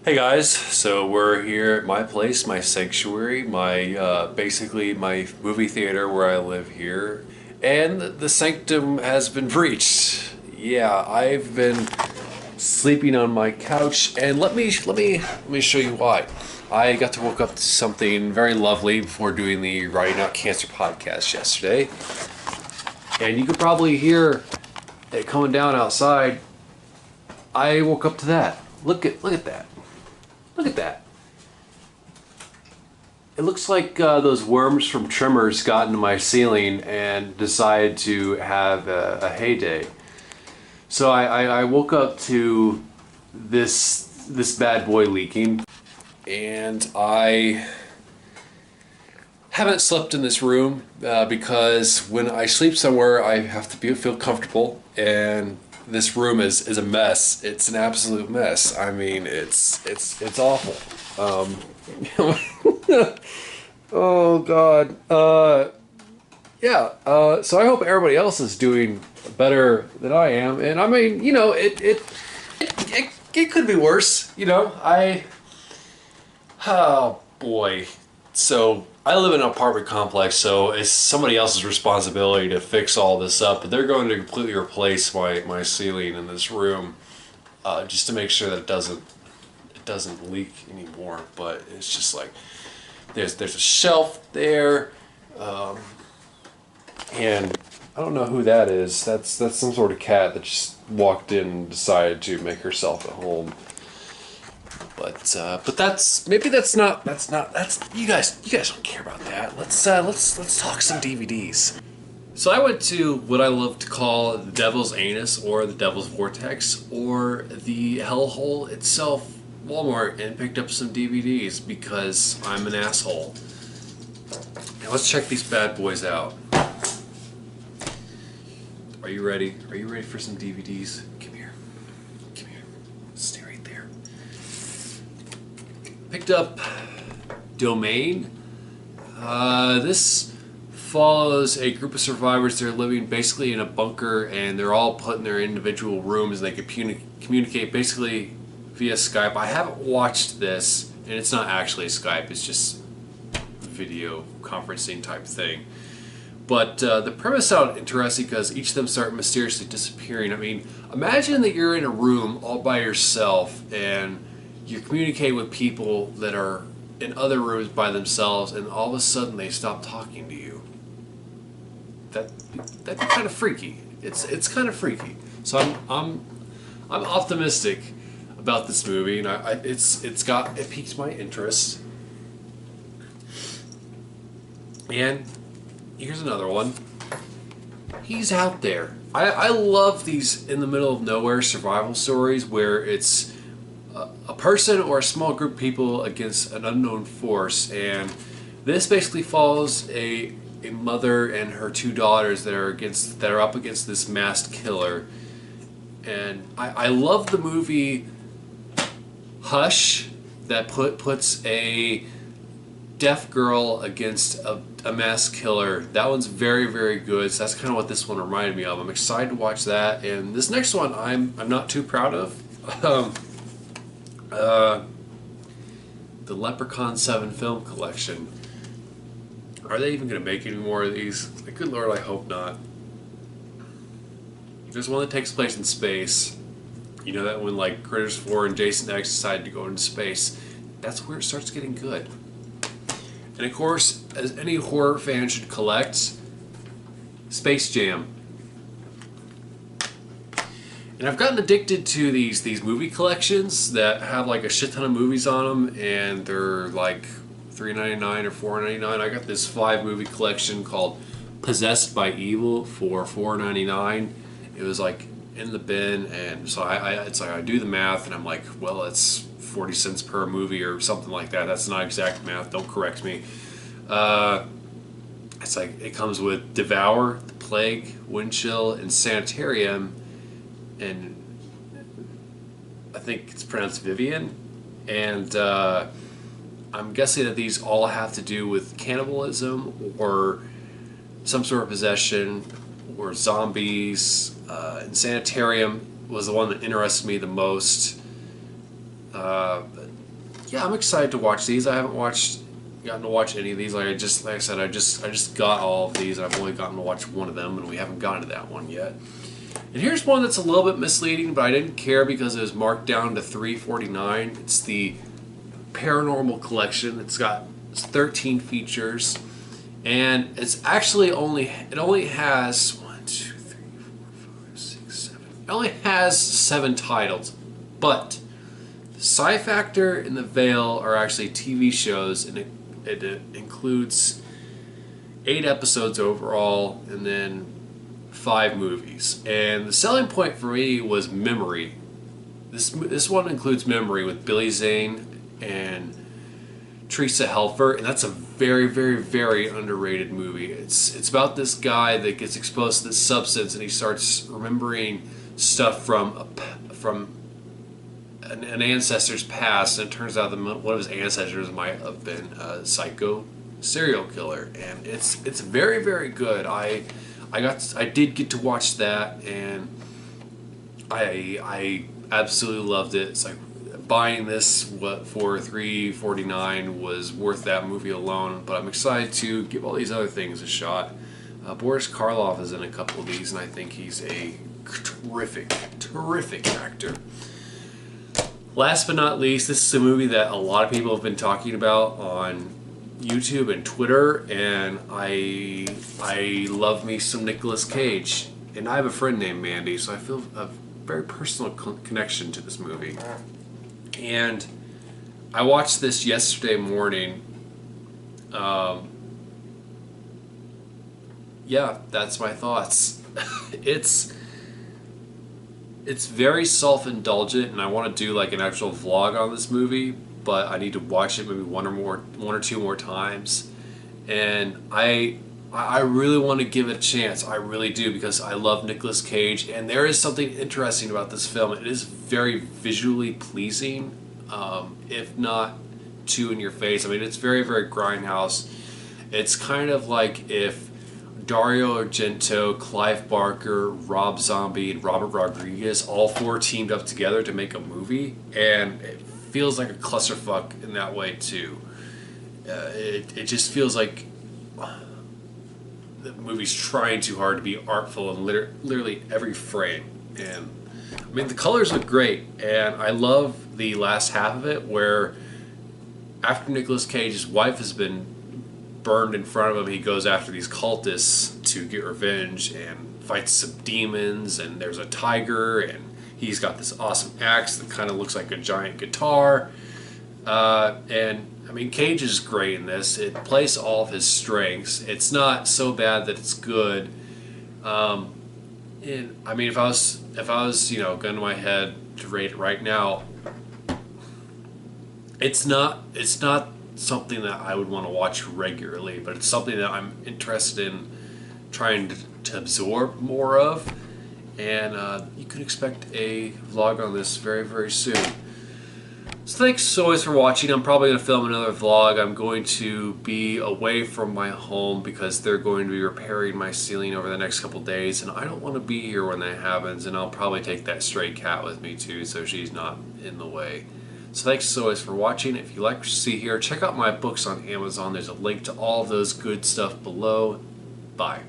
Hey guys, so we're here at my place, my sanctuary, my basically my movie theater where I live here, and the sanctum has been breached. Yeah, I've been sleeping on my couch, and let me show you why. I got to woke up to something very lovely before doing the Writing Out Cancer podcast yesterday, and you could probably hear it coming down outside. I woke up to that. Look at that. Look at that. It looks like those worms from Tremors got into my ceiling and decided to have a heyday. So I woke up to this bad boy leaking, and I haven't slept in this room because when I sleep somewhere, I have to feel comfortable, and this room is a mess. It's an absolute mess. I mean, it's awful. Oh God. Yeah. So I hope everybody else is doing better than I am, and I mean, it could be worse. Oh boy. So I live in an apartment complex, so it's somebody else's responsibility to fix all this up. But they're going to completely replace my ceiling in this room, just to make sure that it doesn't leak anymore. But it's just like there's a shelf there, and I don't know who that is. That's some sort of cat that just walked in and decided to make herself at home. But that's you guys don't care about that. Let's talk some DVDs. So I went to what I love to call the Devil's Anus or the Devil's Vortex or the Hellhole itself, Walmart, and picked up some DVDs because I'm an asshole. Now let's check these bad boys out. Are you ready? Are you ready for some DVDs? Come here. Come here. Stay right there. Picked up Domain. This follows a group of survivors. They're living basically in a bunker, and they're all put in their individual rooms, and they can communicate basically via Skype. I haven't watched this, and it's not actually Skype. It's just video conferencing type thing. But the premise sounded interesting because each of them start mysteriously disappearing. I mean, imagine that you're in a room all by yourself and you communicate with people that are in other rooms by themselves, and all of a sudden they stop talking to you. That'd be kind of freaky. It's kind of freaky. So I'm optimistic about this movie, and it piques my interest. And here's another one. He's Out There. I love these in the middle of nowhere survival stories where it's a person or a small group of people against an unknown force, and this basically follows a mother and her two daughters that are up against this masked killer. And I love the movie Hush that puts a deaf girl against a masked killer. That one's very, very good. So that's kind of what this one reminded me of. I'm excited to watch that. And this next one I'm not too proud of. The Leprechaun 7 film collection. Are they even going to make any more of these? Good Lord, I hope not. There's one that takes place in space. You know that when like Critters 4 and Jason X decided to go into space. That's where it starts getting good. And of course, as any horror fan should collect, Space Jam. And I've gotten addicted to these movie collections that have like a shit ton of movies on them, and they're like $3.99 or $4.99. I got this 5 movie collection called Possessed by Evil for $4.99. It was like in the bin, and so it's like I do the math, and I'm like, well, it's 40 cents per movie or something like that. That's not exact math. Don't correct me. It's like it comes with Devour, The Plague, Wind Chill, and Sanitarium. And I think it's pronounced Vivian, and I'm guessing that these all have to do with cannibalism or some sort of possession or zombies. And Sanitarium was the one that interested me the most. But yeah, I'm excited to watch these. I haven't gotten to watch any of these. Like I said, I just got all of these, and I've only gotten to watch one of them, and we haven't gotten to that one yet. And here's one that's a little bit misleading, but I didn't care because it was marked down to $3.49. It's the Paranormal Collection. It's 13 features, and it's actually only has one, two, three, four, five, six, seven. It only has 7 titles, but the Psi Factor and the Veil are actually TV shows, and it includes 8 episodes overall, and then 5 movies. And the selling point for me was Memory. This one includes Memory with Billy Zane and Teresa Helfer, and that's a very, very, very underrated movie. It's about this guy that gets exposed to this substance, and he starts remembering stuff from an ancestor's past, and it turns out that one of his ancestors might have been a psycho serial killer, and it's very, very good. I did get to watch that, and I absolutely loved it. It's like buying this for $3.49 was worth that movie alone. But I'm excited to give all these other things a shot. Boris Karloff is in a couple of these, and I think he's a terrific actor. Last but not least, this is a movie that a lot of people have been talking about on YouTube and Twitter, and I love me some Nicolas Cage, and I have a friend named Mandy, so I feel a very personal connection to this movie. And I watched this yesterday morning. Yeah, that's my thoughts. It's very self-indulgent, and I want to do like an actual vlog on this movie, but I need to watch it maybe one or two more times. And I really want to give it a chance. I really do, because I love Nicolas Cage, and there is something interesting about this film. It is very visually pleasing, if not too in your face. I mean, it's very, very grindhouse. It's kind of like if Dario Argento, Clive Barker, Rob Zombie, and Robert Rodriguez all 4 teamed up together to make a movie, and it feels like a clusterfuck in that way too. It just feels like the movie's trying too hard to be artful in literally every frame. And I mean, the colors look great, and I love the last half of it where after Nicolas Cage's wife has been burned in front of him, he goes after these cultists to get revenge and fights some demons, and there's a tiger, and he's got this awesome axe that kind of looks like a giant guitar. And I mean, Cage is great in this. It plays all of his strengths. It's not so bad that it's good. And I mean, if I was gun to my head to rate it right now, it's not something that I would want to watch regularly, but it's something that I'm interested in trying to absorb more of. And you can expect a vlog on this very, very soon. So thanks so much for watching. I'm probably going to film another vlog. I'm going to be away from my home because they're going to be repairing my ceiling over the next couple days, and I don't want to be here when that happens, and I'll probably take that stray cat with me too, so she's not in the way. So thanks so much for watching. If you like what you see here, check out my books on Amazon. There's a link to all of those good stuff below. Bye.